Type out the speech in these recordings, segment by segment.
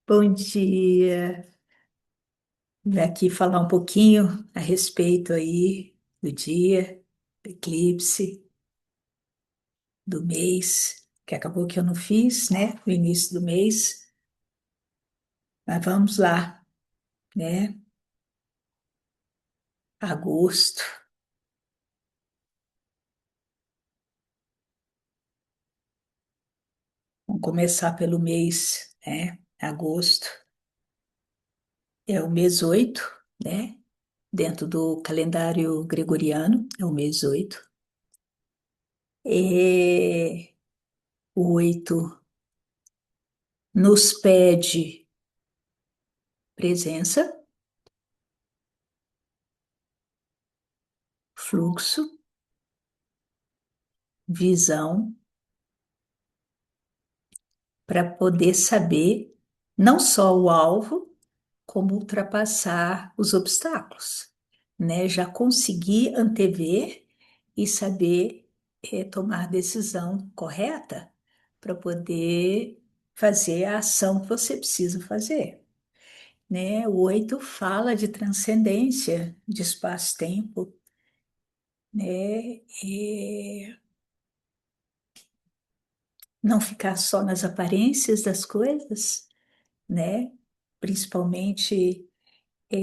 Bom dia. Vim aqui falar um pouquinho a respeito aí do dia, do eclipse, do mês, que acabou que eu não fiz, né, no início do mês, mas vamos lá, né, agosto. Vamos começar pelo mês, né, agosto. É o mês 8, né, dentro do calendário gregoriano, é o mês 8. É, o 8 nos pede presença, fluxo, visão, para poder saber não só o alvo, como ultrapassar os obstáculos, né? Já conseguir antever e saber tomar a decisão correta para poder fazer a ação que você precisa fazer, né? O 8 fala de transcendência, de espaço-tempo, né? E não ficar só nas aparências das coisas, né? Principalmente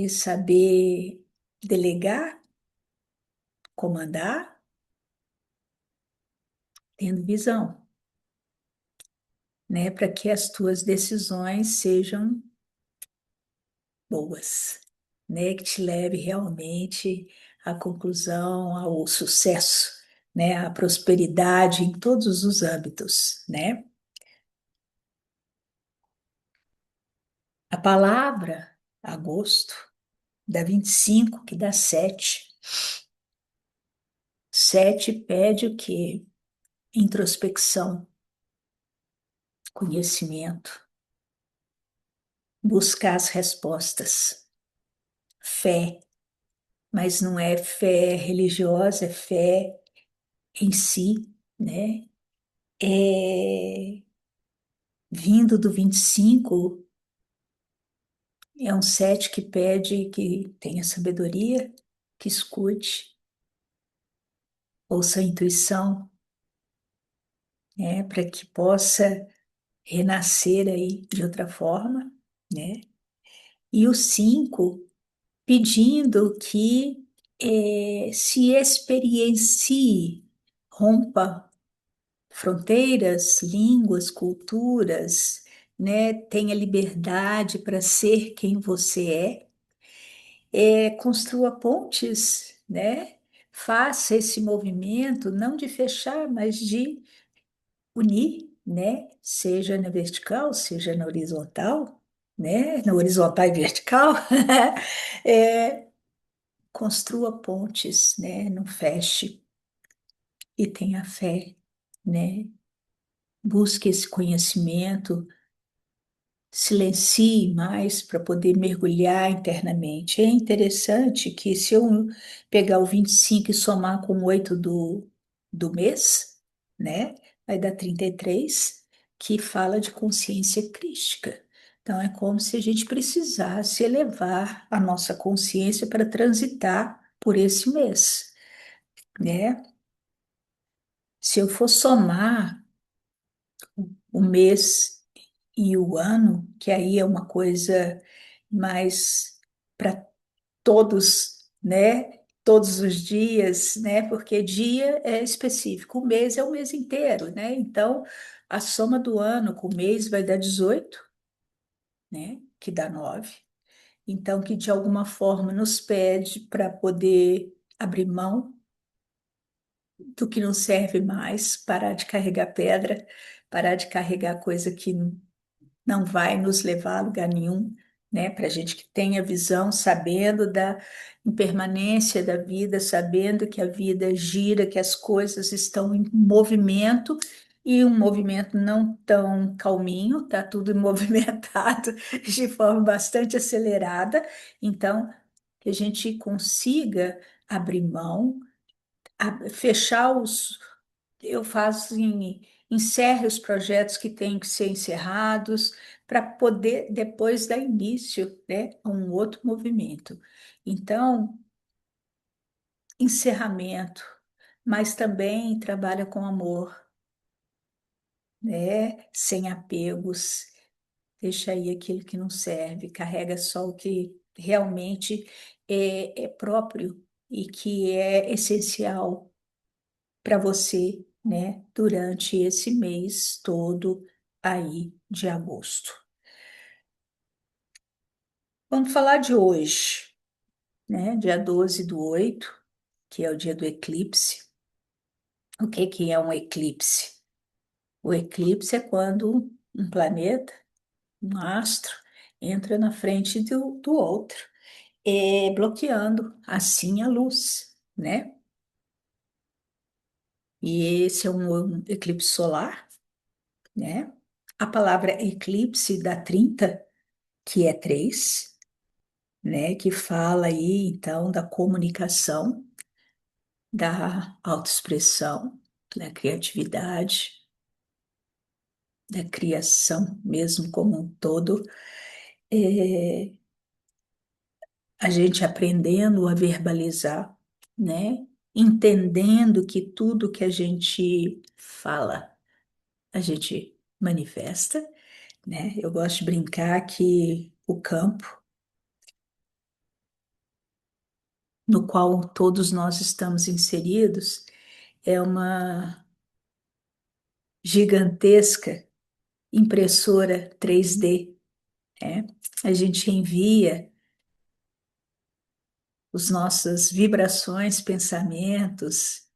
saber delegar, comandar, tendo visão, né? Para que as tuas decisões sejam boas, né? Que te leve realmente à conclusão, ao sucesso, né? À prosperidade em todos os âmbitos, né? A palavra agosto dá 25, que dá 7. 7 pede o quê? Introspecção, conhecimento, buscar as respostas, fé, mas não é fé religiosa, é fé em si, né? É, vindo do 25, é um 7 que pede que tenha sabedoria, que escute, ouça a intuição, né? Para que possa renascer aí de outra forma, né? E o 5 pedindo que se experiencie, rompa fronteiras, línguas, culturas, né? Tenha liberdade para ser quem você construa pontes, né? Faça esse movimento não de fechar, mas de unir, né? Seja na vertical, seja na horizontal, né? Na horizontal e vertical, é, construa pontes, né? Não feche e tenha fé, né? Busque esse conhecimento, silencie mais para poder mergulhar internamente. É interessante que se eu pegar o 25 e somar com o 8 do mês, né, vai dar 33, que fala de consciência crística. Então, é como se a gente precisasse elevar a nossa consciência para transitar por esse mês, né? Se eu for somar o mês e o ano, que aí é uma coisa mais para todos, né? Todos os dias, né? Porque dia é específico, o mês é o mês inteiro, né? Então, a soma do ano com o mês vai dar 18, né? Que dá 9. Então, que de alguma forma nos pede para poder abrir mão do que não serve mais, parar de carregar pedra, parar de carregar coisa que não vai nos levar a lugar nenhum, né? Para a gente que tenha visão, sabendo da impermanência da vida, sabendo que a vida gira, que as coisas estão em movimento e um movimento não tão calminho, tá tudo movimentado de forma bastante acelerada. Então, que a gente consiga abrir mão, fechar os. Eu faço assim. encerre os projetos que têm que ser encerrados, para poder depois dar início, né, a um outro movimento. Então, encerramento, mas também trabalha com amor, né, sem apegos, deixa aí aquilo que não serve, carrega só o que realmente é próprio e que é essencial para você, né, durante esse mês todo aí de agosto. Vamos falar de hoje, né, dia 12/8, que é o dia do eclipse. O que que é um eclipse? O eclipse é quando um planeta, um astro, entra na frente do outro, bloqueando assim a luz, né? E esse é um eclipse solar, né? A palavra eclipse dá 30, que é 3, né? Que fala aí, então, da comunicação, da autoexpressão, da criatividade, da criação mesmo como um todo. É, a gente aprendendo a verbalizar, né? Entendendo que tudo que a gente fala, a gente manifesta, né? Eu gosto de brincar que o campo no qual todos nós estamos inseridos é uma gigantesca impressora 3D, né? A gente envia as nossas vibrações, pensamentos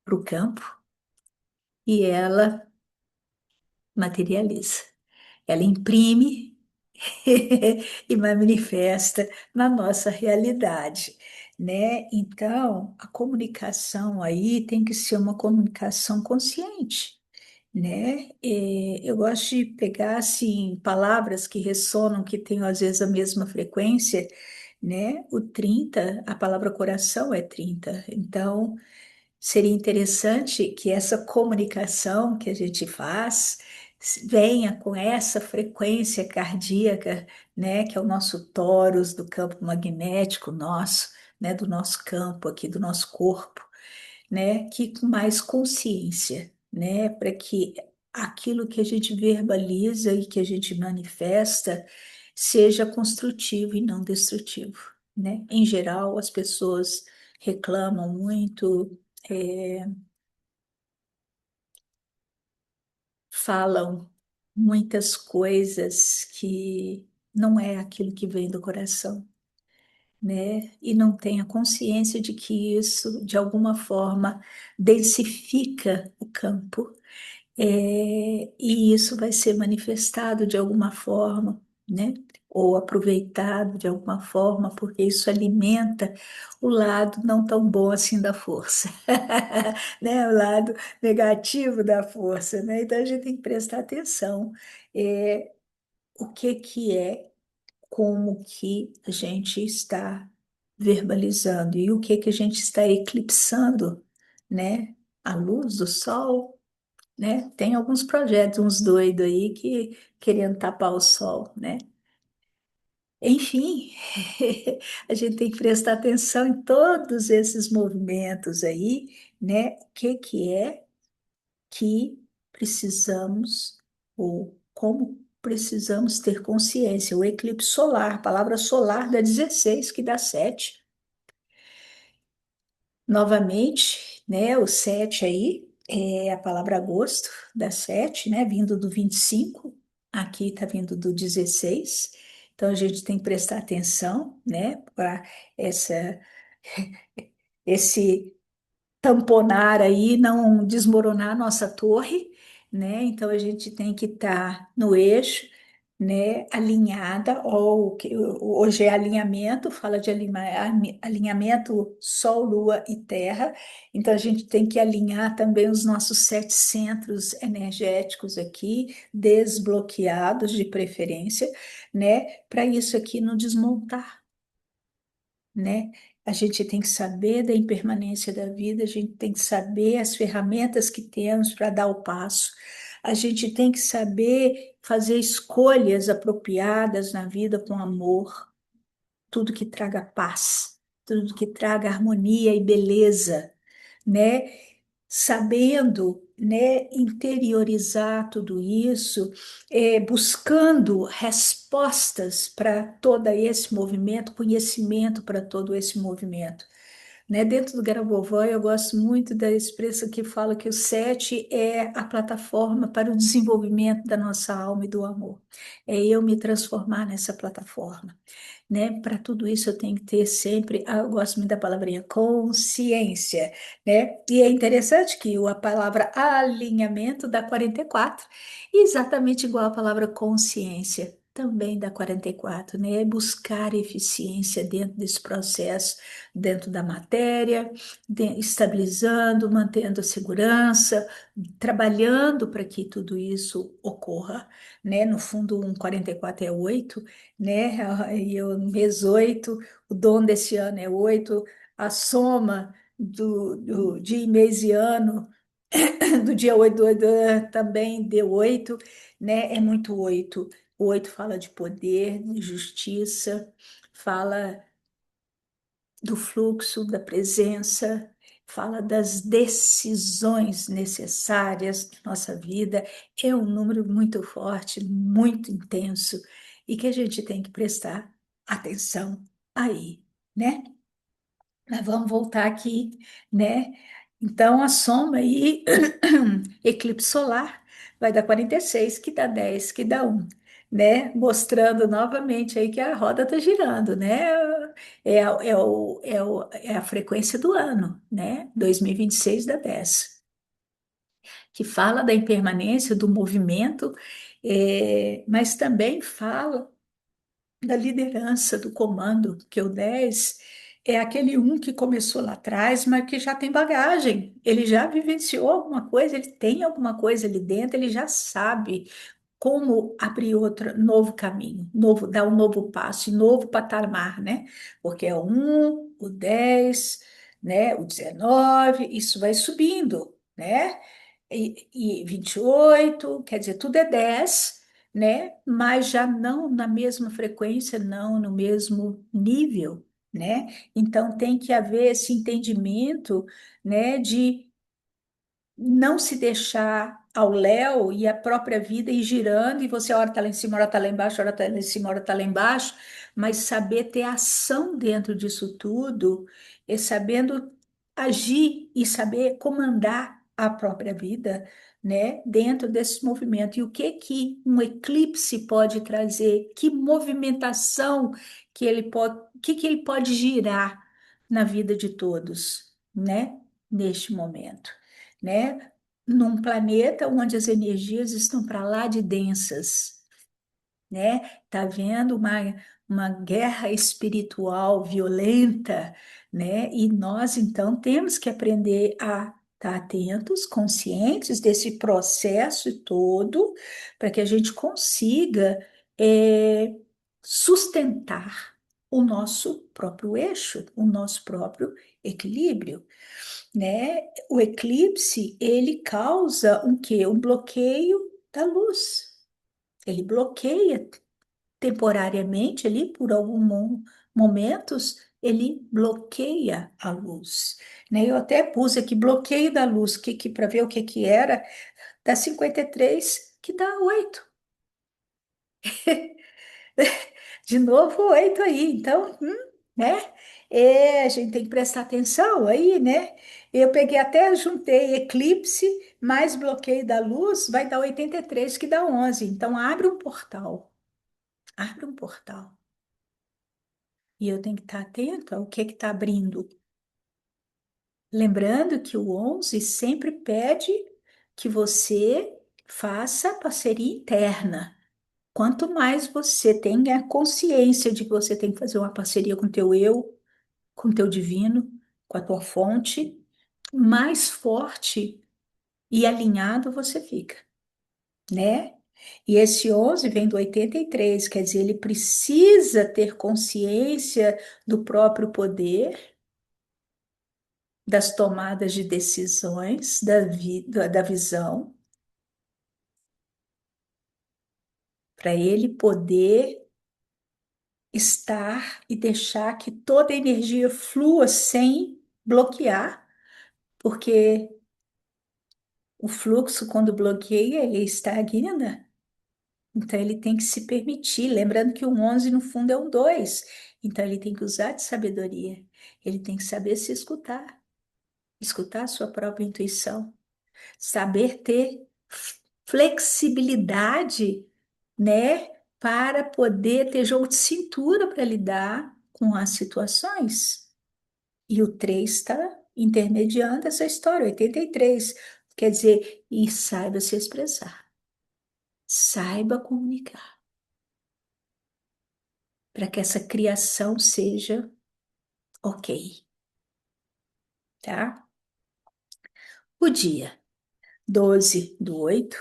para o campo e ela materializa. Ela imprime e manifesta na nossa realidade, né? Então, a comunicação aí tem que ser uma comunicação consciente, né? Eu gosto de pegar, assim, palavras que ressonam, que têm, às vezes, a mesma frequência, né? O 30, a palavra coração é 30. Então, seria interessante que essa comunicação que a gente faz venha com essa frequência cardíaca, né, que é o nosso tórus do campo magnético nosso, né, do nosso campo aqui, do nosso corpo, né, que com mais consciência, né, para que aquilo que a gente verbaliza e que a gente manifesta seja construtivo e não destrutivo, né? Em geral, as pessoas reclamam muito, é, falam muitas coisas que não é aquilo que vem do coração, né? E não tem a consciência de que isso, de alguma forma, densifica o campo, e isso vai ser manifestado de alguma forma, né? Ou aproveitado de alguma forma, porque isso alimenta o lado não tão bom assim da força, né? O lado negativo da força, né? Então a gente tem que prestar atenção. O que que é, como que a gente está verbalizando e o que que a gente está eclipsando, né? A luz do sol, né? Tem alguns projetos, uns doidos aí que querendo tapar o sol, né? Enfim, a gente tem que prestar atenção em todos esses movimentos aí, né? O que que é que precisamos ou como precisamos ter consciência. O eclipse solar, a palavra solar dá 16, que dá 7. Novamente, né, o 7 aí é a palavra agosto, dá 7, né, vindo do 25, aqui está vindo do 16. Então a gente tem que prestar atenção, né, para essa esse tamponar aí, não desmoronar a nossa torre, né? Então a gente tem que estar no eixo, né? Alinhada, ou hoje é alinhamento, fala de alinhamento Sol, Lua e Terra. Então a gente tem que alinhar também os nossos 7 centros energéticos aqui, desbloqueados de preferência, né? Para isso aqui não desmontar, né? A gente tem que saber da impermanência da vida, a gente tem que saber as ferramentas que temos para dar o passo. A gente tem que saber fazer escolhas apropriadas na vida com amor, tudo que traga paz, tudo que traga harmonia e beleza, né? Sabendo, né, interiorizar tudo isso, buscando respostas para todo esse movimento, conhecimento para todo esse movimento. Né? Dentro do Garabovó, eu gosto muito da expressão que fala que o sete é a plataforma para o desenvolvimento da nossa alma e do amor. É eu me transformar nessa plataforma, né? Para tudo isso eu tenho que ter sempre, eu gosto muito da palavrinha consciência, né? E é interessante que a palavra alinhamento dá 44, exatamente igual a palavra consciência. Também dá 44, né? É buscar eficiência dentro desse processo, dentro da matéria, estabilizando, mantendo a segurança, trabalhando para que tudo isso ocorra, né? No fundo, um 44 é 8, né? E o mês 8, o dom desse ano é 8, a soma do dia e mês e ano, do dia 8 também deu 8, né? É muito 8. O 8 fala de poder, de justiça, fala do fluxo, da presença, fala das decisões necessárias da nossa vida. É um número muito forte, muito intenso, e que a gente tem que prestar atenção aí, né? Mas vamos voltar aqui, né? Então, a soma aí, eclipse solar, vai dar 46, que dá 10, que dá 1, né? Mostrando novamente aí que a roda está girando, né? É a frequência do ano, né? 2026 dá 10, que fala da impermanência, do movimento, mas também fala da liderança, do comando, que o 10 é aquele um que começou lá atrás, mas que já tem bagagem, ele já vivenciou alguma coisa, ele tem alguma coisa ali dentro, ele já sabe como abrir outro novo caminho, novo, dar um novo passo, um novo patamar, né? Porque é o 1, o 10, né? O 19, isso vai subindo, né? E 28, quer dizer, tudo é 10, né? Mas já não na mesma frequência, não no mesmo nível, né? Então tem que haver esse entendimento, né, de não se deixar ao léu e a própria vida ir girando, e você hora está lá em cima, hora está lá embaixo, hora está lá em cima, hora está lá embaixo, mas saber ter ação dentro disso tudo, e sabendo agir e saber comandar a própria vida, né, dentro desse movimento. E o que que um eclipse pode trazer? Que movimentação que ele pode, que ele pode girar na vida de todos, né, neste momento, né? Num planeta onde as energias estão para lá de densas, né? Tá vendo uma guerra espiritual violenta, né? E nós então temos que aprender a estar atentos, conscientes desse processo todo, para que a gente consiga eh, sustentar o nosso próprio eixo, o nosso próprio equilíbrio, né? O eclipse, ele causa um quê? Um bloqueio da luz. Ele bloqueia temporariamente ali, por alguns momentos, ele bloqueia a luz, né? Eu até pus aqui bloqueio da luz, que para ver o que que era, dá 53, que dá 8. De novo, 8 aí. Então, né? A gente tem que prestar atenção aí, né? Eu peguei até, juntei eclipse mais bloqueio da luz, vai dar 83, que dá 11. Então, abre um portal. Abre um portal. E eu tenho que estar atento ao que está abrindo. Lembrando que o 11 sempre pede que você faça parceria interna. Quanto mais você tenha consciência de que você tem que fazer uma parceria com o teu eu, com o teu divino, com a tua fonte, mais forte e alinhado você fica, né? E esse 11 vem do 83, quer dizer, ele precisa ter consciência do próprio poder, das tomadas de decisões, da visão, para ele poder estar e deixar que toda a energia flua sem bloquear, porque o fluxo, quando bloqueia, ele estagna. Então, ele tem que se permitir. Lembrando que o 11 no fundo, é um 2. Então, ele tem que usar de sabedoria. Ele tem que saber se escutar, escutar a sua própria intuição, saber ter flexibilidade, né, para poder ter jogo de cintura para lidar com as situações. E o 3 está intermediando essa história, 83. Quer dizer, e saiba se expressar, saiba comunicar, para que essa criação seja ok, tá? O dia 12 do 8,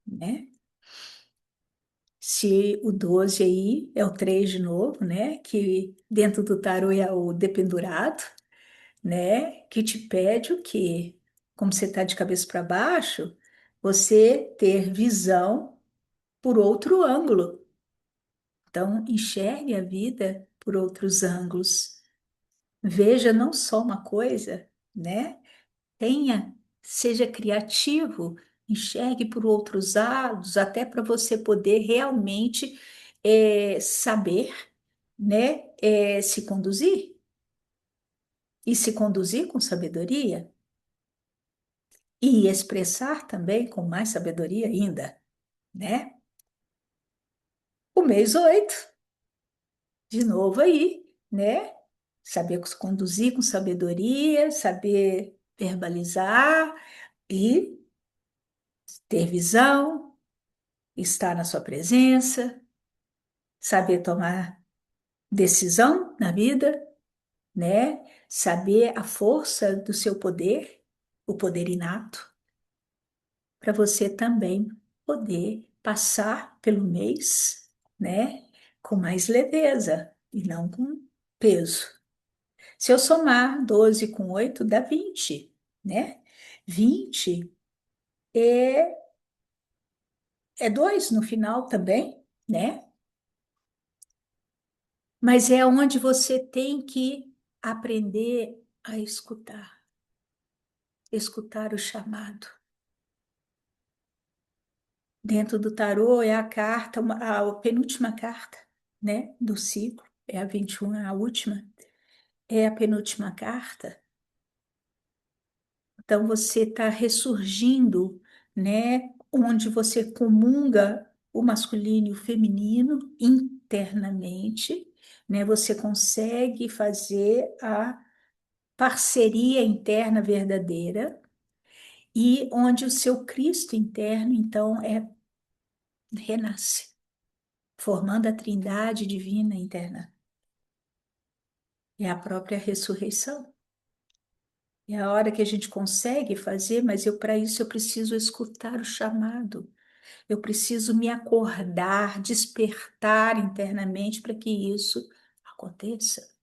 né? Se o 12 aí é o 3 de novo, né? Que dentro do tarô é o dependurado, né? Que te pede o quê? Como você está de cabeça para baixo, você ter visão por outro ângulo. Então, enxergue a vida por outros ângulos. Veja não só uma coisa, né? Tenha, seja criativo, enxergue por outros lados, até para você poder realmente saber, né, se conduzir e se conduzir com sabedoria e expressar também com mais sabedoria ainda, né? O mês 8 de novo aí, né? Saber se conduzir com sabedoria, saber verbalizar e ter visão, estar na sua presença, saber tomar decisão na vida, né? Saber a força do seu poder, o poder inato, para você também poder passar pelo mês, né? Com mais leveza e não com peso. Se eu somar 12 com 8 dá 20, né? 20 é, é 2 no final também, né? Mas é onde você tem que aprender a escutar, escutar o chamado. Dentro do tarô é a carta, a penúltima carta, né, do ciclo, é a 21, a última, é a penúltima carta. Então você está ressurgindo, né, onde você comunga o masculino e o feminino internamente, né, você consegue fazer a parceria interna verdadeira e onde o seu Cristo interno, então, renasce, formando a trindade divina interna. É a própria ressurreição. É a hora que a gente consegue fazer, mas para isso eu preciso escutar o chamado. Eu preciso me acordar, despertar internamente para que isso aconteça,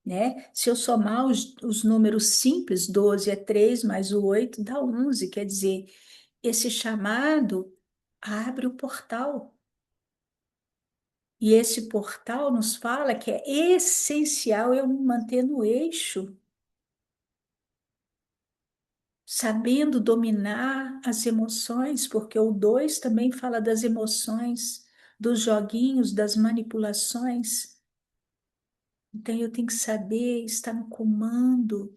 né? Se eu somar os números simples, 12 é 3 mais o 8 dá 11, quer dizer, esse chamado abre o portal. E esse portal nos fala que é essencial eu me manter no eixo, sabendo dominar as emoções, porque o 2 também fala das emoções, dos joguinhos, das manipulações. Então eu tenho que saber estar no comando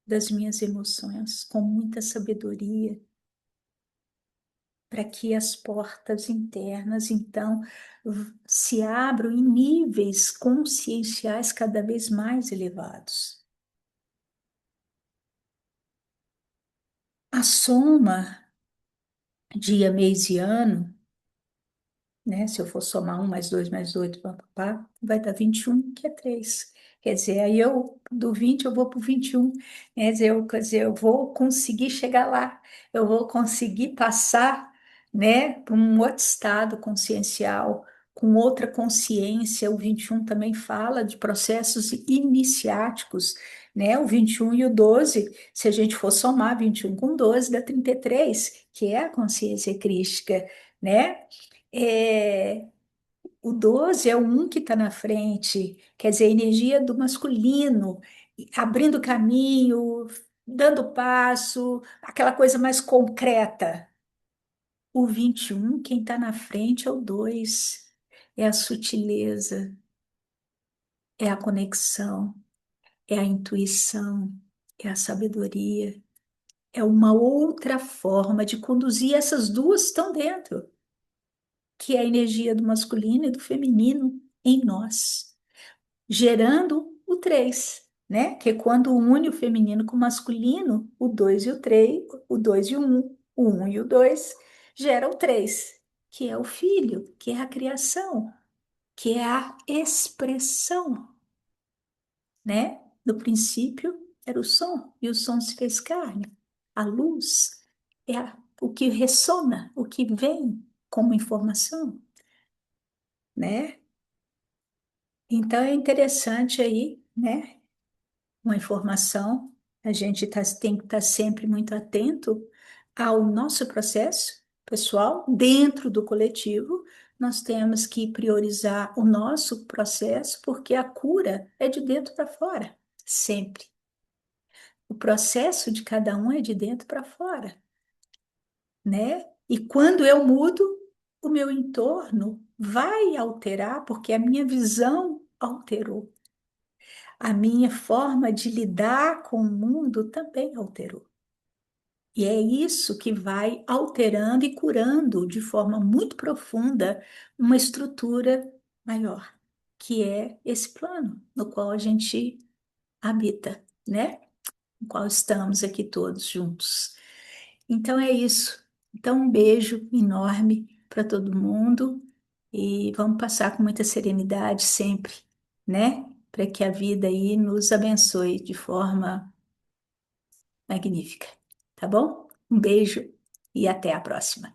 das minhas emoções com muita sabedoria, para que as portas internas, então, se abram em níveis conscienciais cada vez mais elevados. A soma dia, mês e ano, né? Se eu for somar um mais 2 mais 8 papá, vai dar 21 que é 3. Quer dizer, aí eu, do 20 eu vou para o 21. Quer dizer, eu vou conseguir chegar lá, eu vou conseguir passar, né, para um outro estado consciencial, com outra consciência. O 21 também fala de processos iniciáticos, né? O 21 e o 12, se a gente for somar 21 com 12, dá 33, que é a consciência crística, né? É, o 12 é o um que está na frente, quer dizer, a energia do masculino, abrindo caminho, dando passo, aquela coisa mais concreta. O 21, quem está na frente é o 2, é a sutileza, é a conexão, é a intuição, é a sabedoria, é uma outra forma de conduzir. Essas duas estão dentro, que é a energia do masculino e do feminino em nós, gerando o 3, né? Que é quando une o feminino com o masculino, o 2 e o 3, o 2 e o 1 e o 2, gera o 3, que é o filho, que é a criação, que é a expressão, né? No princípio era o som, e o som se fez carne. A luz é o que ressona, o que vem como informação, né? Então é interessante aí, né? Uma informação, a gente tem que estar sempre muito atento ao nosso processo pessoal, dentro do coletivo, nós temos que priorizar o nosso processo, porque a cura é de dentro para fora, sempre. O processo de cada um é de dentro para fora, né? E quando eu mudo, o meu entorno vai alterar, porque a minha visão alterou. A minha forma de lidar com o mundo também alterou. E é isso que vai alterando e curando de forma muito profunda uma estrutura maior, que é esse plano no qual a gente habita, né? No qual estamos aqui todos juntos. Então é isso. Então, um beijo enorme para todo mundo e vamos passar com muita serenidade sempre, né? Para que a vida aí nos abençoe de forma magnífica. Tá bom? Um beijo e até a próxima.